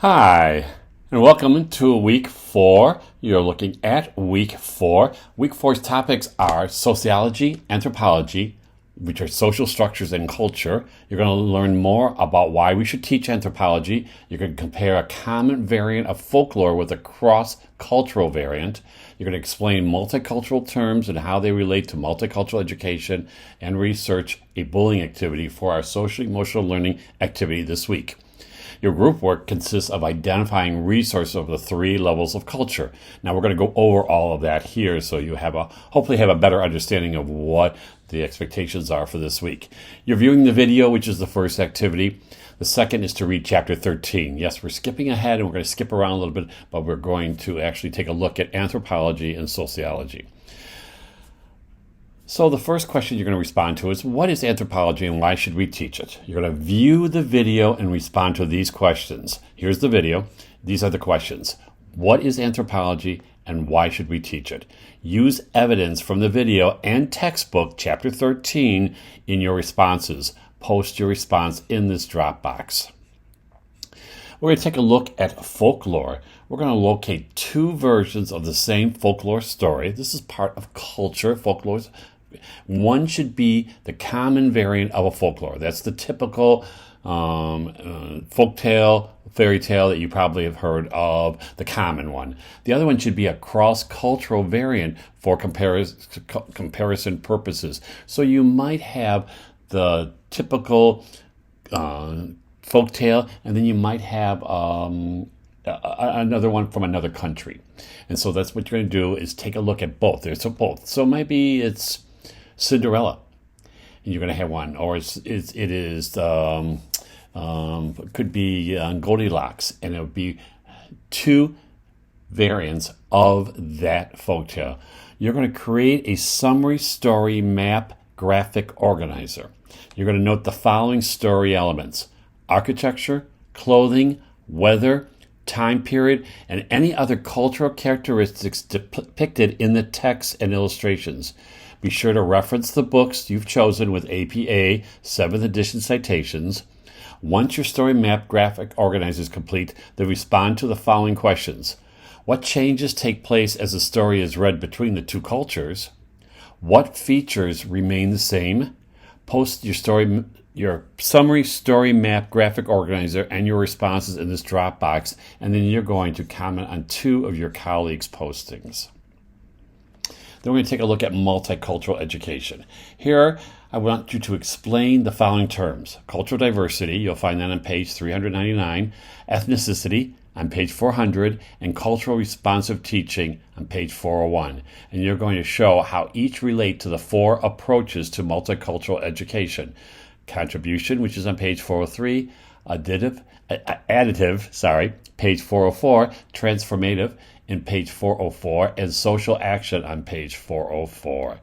Hi, and welcome to week 4. You're looking at week 4. Week 4's topics are sociology, anthropology, which are social structures and culture. You're going to learn more about why we should teach anthropology. You're going to compare a common variant of folklore with a cross-cultural variant. You're going to explain multicultural terms and how they relate to multicultural education and research a bullying activity for our social-emotional learning activity this week. Your group work consists of identifying resources of the 3 levels of culture. Now we're going to go over all of that here so you hopefully have a better understanding of what the expectations are for this week. You're viewing the video, which is the first activity. The second is to read chapter 13. Yes, we're skipping ahead and we're going to skip around a little bit, but we're going to actually take a look at anthropology and sociology. So the first question you're going to respond to is, what is anthropology and why should we teach it? You're going to view the video and respond to these questions. Here's the video. These are the questions. What is anthropology and why should we teach it? Use evidence from the video and textbook, chapter 13, in your responses. Post your response in this Dropbox. We're going to take a look at folklore. We're going to locate 2 versions of the same folklore story. This is part of culture. Folklore. One should be the common variant of a folklore. That's the typical folktale, fairy tale that you probably have heard of, the common one. The other one should be a cross-cultural variant for comparison purposes. So you might have the typical folktale, and then you might have another one from another country. And so that's what you're going to do, is take a look at both. There's both. So maybe it's Cinderella, and you're going to have one, or it could be Goldilocks, and it would be 2 variants of that folktale. You're going to create a summary story map graphic organizer. You're going to note the following story elements: architecture, clothing, weather, time period, and any other cultural characteristics depicted in the text and illustrations. Be sure to reference the books you've chosen with APA 7th edition citations. Once your story map graphic organizer is complete, then respond to the following questions. What changes take place as the story is read between the 2 cultures? What features remain the same? Post your summary story map graphic organizer and your responses in this Dropbox, and then you're going to comment on 2 of your colleagues' postings. Then we're going to take a look at multicultural education. Here, I want you to explain the following terms: cultural diversity, you'll find that on page 399, ethnicity on page 400, and cultural responsive teaching on page 401. And you're going to show how each relate to the 4 approaches to multicultural education: contribution, which is on page 403, additive, page 404, transformative in page 404, and social action on page 404.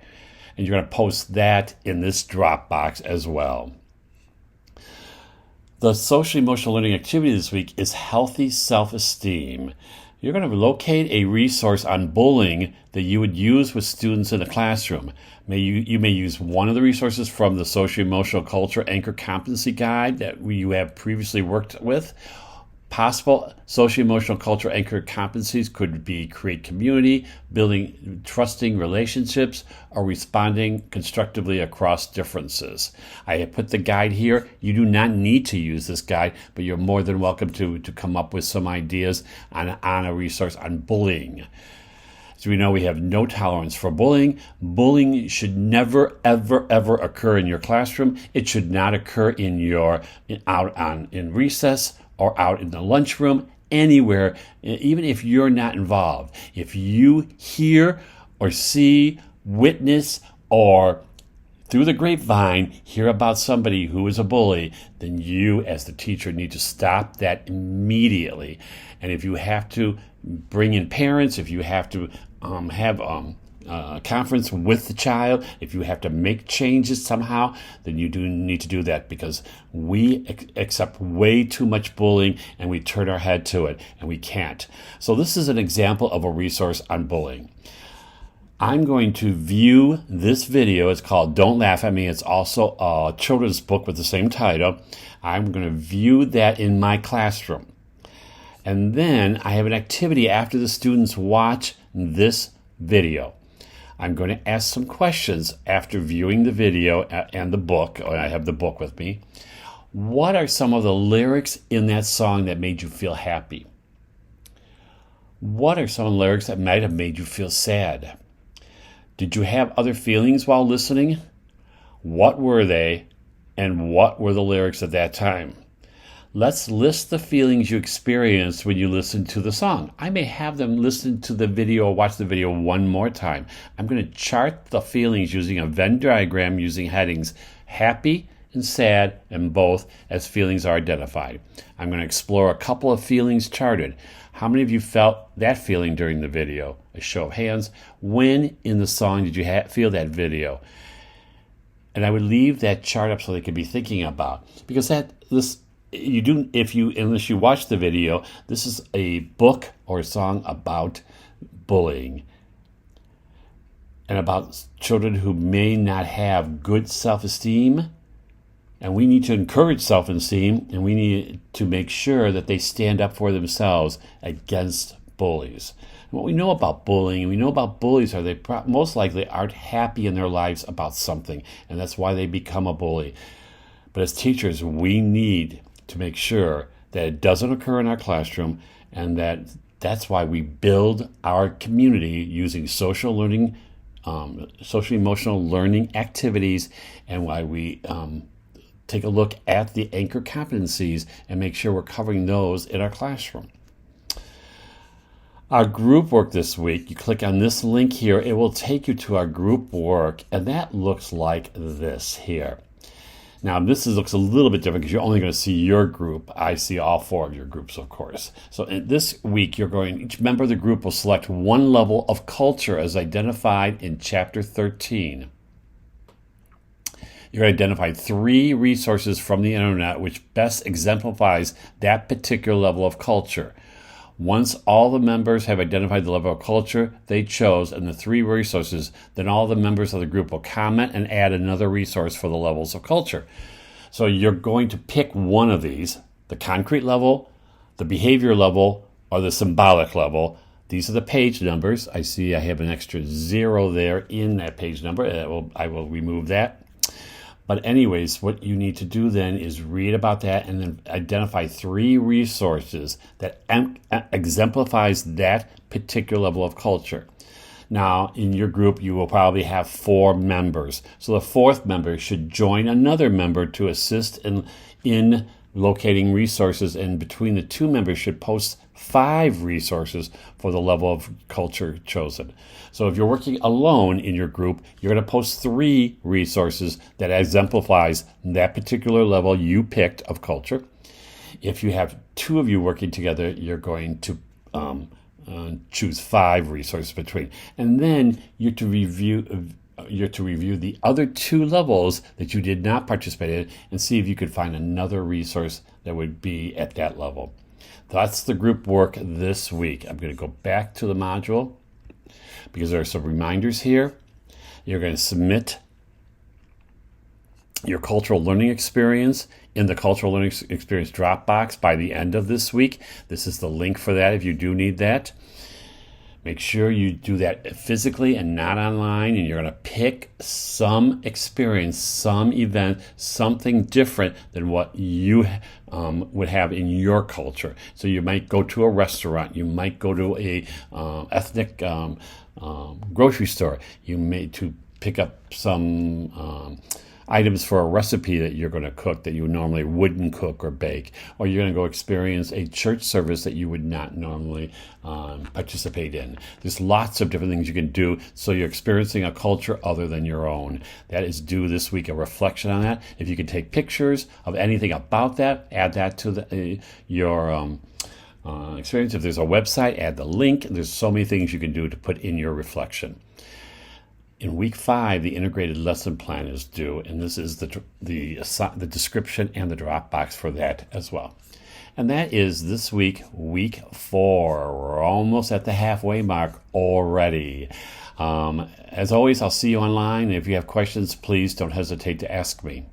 And you're going to post that in this Dropbox as well. The social emotional learning activity this week is healthy self-esteem. You're going to locate a resource on bullying that you would use with students in the classroom. You may use one of the resources from the Social-Emotional Culture Anchor Competency Guide that you have previously worked with. Possible social-emotional culture anchor competencies could be create community, building trusting relationships, or responding constructively across differences. I have put the guide here. You do not need to use this guide, but you're more than welcome to come up with some ideas on a resource on bullying. As we know, we have no tolerance for bullying. Bullying should never, ever, ever occur in your classroom. It should not occur in recess or out in the lunchroom, anywhere, even if you're not involved. If you hear or see, witness, or through the grapevine hear about somebody who is a bully, then you as the teacher need to stop that immediately. And if you have to bring in parents, if you have to have conference with the child, if you have to make changes somehow, then you do need to do that, because we accept way too much bullying and we turn our head to it, and we can't. So this is an example of a resource on bullying. I'm going to view this video. It's called Don't Laugh at Me. It's also a children's book with the same title. I'm going to view that in my classroom. And then I have an activity after the students watch this video. I'm going to ask some questions after viewing the video and the book. I have the book with me. What are some of the lyrics in that song that made you feel happy? What are some of the lyrics that might have made you feel sad? Did you have other feelings while listening? What were they, and what were the lyrics at that time? Let's list the feelings you experienced when you listened to the song. I may have them listen to the video or watch the video one more time. I'm going to chart the feelings using a Venn diagram using headings happy and sad, and both as feelings are identified. I'm going to explore a couple of feelings charted. How many of you felt that feeling during the video? A show of hands. When in the song did you feel that video? And I would leave that chart up so they could be thinking about, because unless you watch the video, this is a book or a song about bullying and about children who may not have good self-esteem. And we need to encourage self-esteem, and we need to make sure that they stand up for themselves against bullies. And what we know about bullying, and we know about bullies, are they most likely aren't happy in their lives about something, and that's why they become a bully. But as teachers, we need to make sure that it doesn't occur in our classroom, and that's why we build our community using social learning, social-emotional learning activities, and why we take a look at the anchor competencies and make sure we're covering those in our classroom. Our group work this week, you click on this link here, it will take you to our group work, and that looks like this here. Now, this looks a little bit different because you're only going to see your group. I see all 4 of your groups, of course. So this week, each member of the group will select one level of culture as identified in Chapter 13. You're going to identify 3 resources from the internet which best exemplifies that particular level of culture. Once all the members have identified the level of culture they chose and the 3 resources, then all the members of the group will comment and add another resource for the levels of culture. So you're going to pick one of these, the concrete level, the behavior level, or the symbolic level. These are the page numbers. I see I have an extra 0 there in that page number. I will remove that. But anyways, what you need to do then is read about that and then identify 3 resources that exemplifies that particular level of culture. Now, in your group, you will probably have 4 members. So the 4th member should join another member to assist in locating resources, and between the 2 members should post 5 resources for the level of culture chosen. So if you're working alone in your group, you're going to post 3 resources that exemplifies that particular level you picked of culture. If you have 2 of you working together, you're going to choose 5 resources between. And then you're to review the other 2 levels that you did not participate in and see if you could find another resource that would be at that level. That's the group work this week. I'm going to go back to the module because there are some reminders here. You're going to submit your cultural learning experience in the cultural learning experience Dropbox by the end of this week. This is the link for that if you do need that. Make sure you do that physically and not online, and you're going to pick some experience, some event, something different than what you would have in your culture. So you might go to a restaurant, you might go to a ethnic grocery store, you may to pick up some items for a recipe that you're going to cook that you normally wouldn't cook or bake, or you're going to go experience a church service that you would not normally participate in. There's lots of different things you can do, so you're experiencing a culture other than your own. That is due this week, a reflection on that. If you can take pictures of anything about that, add that to your experience. If there's a website, add the link. There's so many things you can do to put in your reflection. In week 5, the integrated lesson plan is due, and this is the description and the Dropbox for that as well. And that is this week, week 4. We're almost at the halfway mark already. As always, I'll see you online. If you have questions, please don't hesitate to ask me.